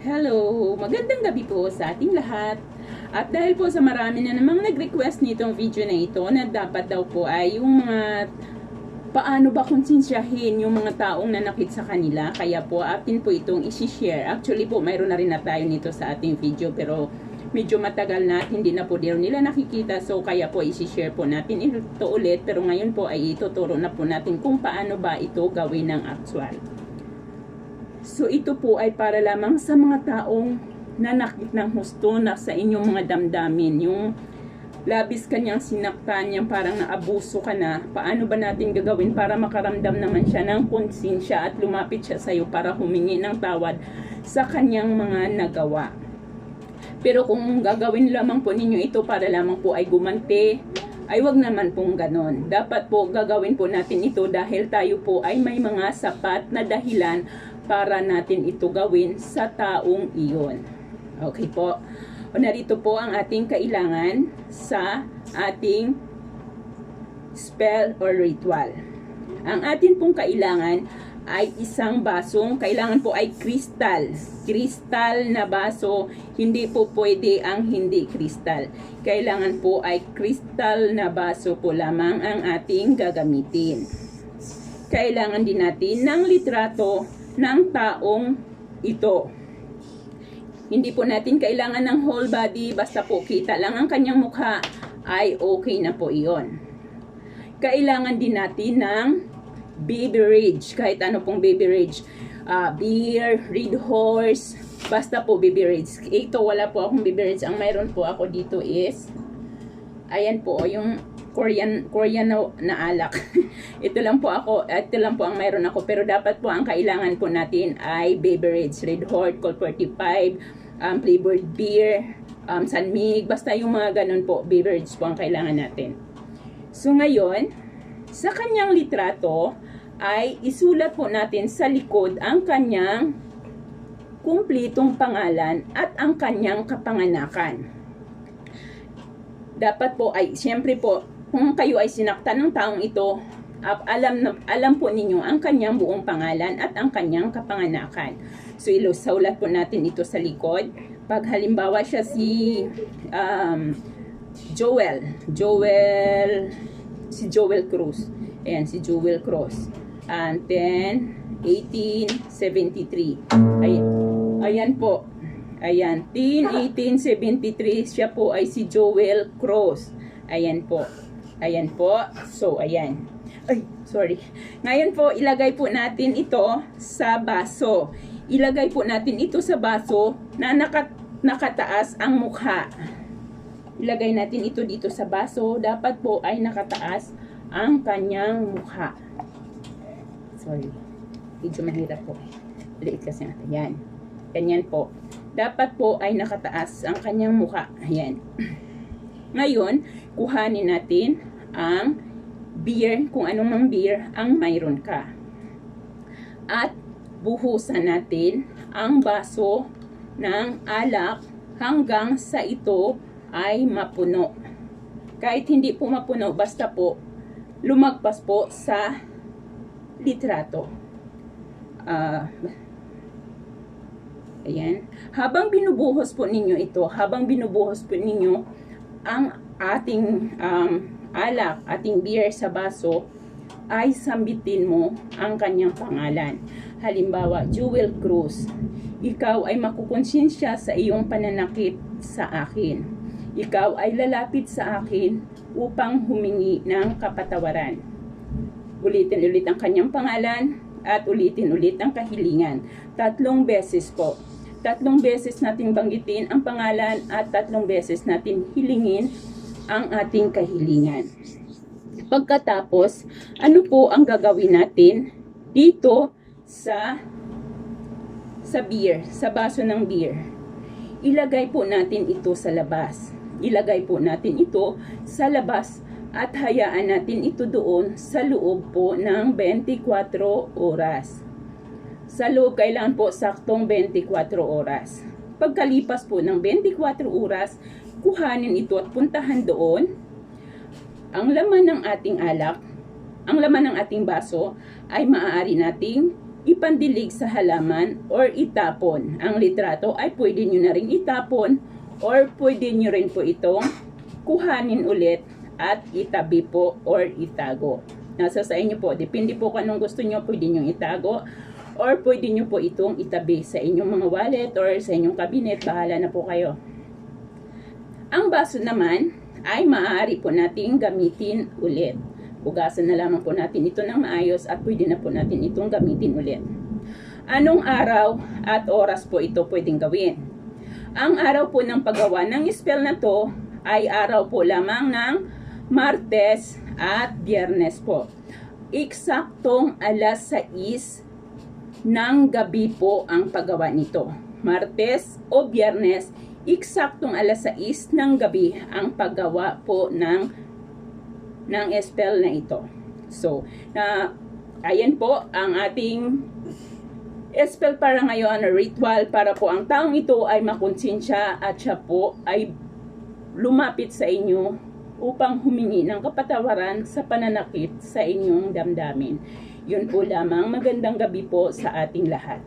Hello! Magandang gabi po sa ating lahat. At dahil po sa marami na namang nag-request nitong video na ito na dapat daw po ay yung mga paano ba konsensyahin yung mga taong nanakit sa kanila. Kaya po atin po itong isi-share. Actually po mayroon na rin na tayo nito sa ating video pero medyo matagal na at hindi na po nila nakikita. So kaya po isi-share po natin ito ulit. Pero ngayon po ay ituturo na po natin kung paano ba ito gawin ng actual. So ito po ay para lamang sa mga taong nanakit ng husto na sa inyong mga damdamin. Yung labis kanyang sinaktan, yung parang naabuso ka na. Paano ba natin gagawin para makaramdam naman siya ng konsensya at lumapit siya sa iyo para humingi ng tawad sa kanyang mga nagawa. Pero kung gagawin lamang po ninyo ito para lamang po ay gumanti, ay wag naman pong ganon. Dapat po gagawin po natin ito dahil tayo po ay may mga sapat na dahilan para natin ito gawin sa taong iyon. Okay po. O narito po ang ating kailangan sa ating spell or ritual. Ang atin pong kailangan ay isang basong, kailangan po ay kristal. Kristal na baso, hindi po pwede ang hindi kristal. Kailangan po ay kristal na baso po lamang ang ating gagamitin. Kailangan din natin ng litrato ng taong ito. Hindi po natin kailangan ng whole body, basta po kita lang ang kanyang mukha, ay okay na po iyon. Kailangan din natin ng beverage, kahit ano pong beverage, beer, red horse, basta po beverage. Ito wala po akong beverage, ang mayroon po ako dito is, ayan po, yung Korean na alak. Ito lang po ang mayroon ako, pero dapat po ang kailangan po natin ay beverage, red horse, Colt 45, flavored beer, Sanmig, basta yung mga ganun po, beverage po ang kailangan natin. So ngayon, sa kanyang litrato ay isulat po natin sa likod ang kanyang kumplitong pangalan at ang kanyang kapanganakan. Dapat po ay, siyempre po, kung kayo ay sinaktan ng taong ito, alam po ninyo ang kanyang buong pangalan at ang kanyang kapanganakan. So ilusulat po natin ito sa likod. Pag halimbawa siya si Joel Cruz. Ayan, si Joel Cruz. And then 1873. Ayan po. Ayan, 1873, siya po ay si Joel Cruz. Ayan po. Ayan po. So, ayan. Ay, sorry. Ngayon po, ilagay po natin ito sa baso. Ilagay po natin ito sa baso na nakataas ang mukha. Ilagay natin ito dito sa baso. Dapat po ay nakataas ang kanyang mukha. Sorry. Medyo mahirap po. Liit kasi natin. Yan. Ganyan po. Dapat po ay nakataas ang kanyang mukha. Ayan. Ngayon, kuhanin natin ang beer, kung anong mang beer ang mayroon ka. At buhusan natin ang baso ng alak hanggang sa ito ay mapuno. Kahit hindi po mapuno, basta po lumagpas po sa litrato. Ayan. Habang binubuhos po ninyo ang ating alak, ating beer sa baso, ay sambitin mo ang kanyang pangalan. Halimbawa, Joel Cruz. Ikaw ay makukonsensya sa iyong pananakit sa akin. Ikaw ay lalapit sa akin upang humingi ng kapatawaran. Ulitin ulit ang kanyang pangalan at ulitin ulit ang kahilingan. 3 beses po. 3 beses natin banggitin ang pangalan at 3 beses natin hilingin ang ating kahilingan. Pagkatapos, ano po ang gagawin natin dito sa beer, sa baso ng beer? Ilagay po natin ito sa labas. Ilagay po natin ito sa labas at hayaan natin ito doon sa loob po ng 24 oras. Sa loob, kailangan po saktong 24 oras. Pagkalipas po ng 24 oras, kuhanin ito at puntahan doon. Ang laman ng ating alak, ang laman ng ating baso, ay maaari nating ipandilig sa halaman or itapon. Ang litrato ay pwede nyo na rin itapon or pwede nyo rin po itong kuhanin ulit at itabi po or itago. Nasa sa inyo po. Depende po kung anong gusto nyo, pwede nyo itago or pwede nyo po itong itabi sa inyong mga wallet or sa inyong cabinet. Bahala na po kayo. Ang baso naman ay maaari po nating gamitin ulit. Hugasan na lamang po natin ito ng maayos at pwede na po natin itong gamitin ulit. Anong araw at oras po ito pwedeng gawin? Ang araw po ng paggawa ng spell na to ay araw po lamang ng Martes at Biyernes po. Eksaktong alas 6 ng gabi po ang paggawa nito. Martes o Biyernes, eksaktong alas 6 ng gabi ang paggawa po ng spell na ito. So, ayan po ang ating spell para ngayon, ritual para po ang taong ito ay makonsensya at siya po ay lumapit sa inyo upang humingi ng kapatawaran sa pananakit sa inyong damdamin. Yun po lamang. Magandang gabi po sa ating lahat.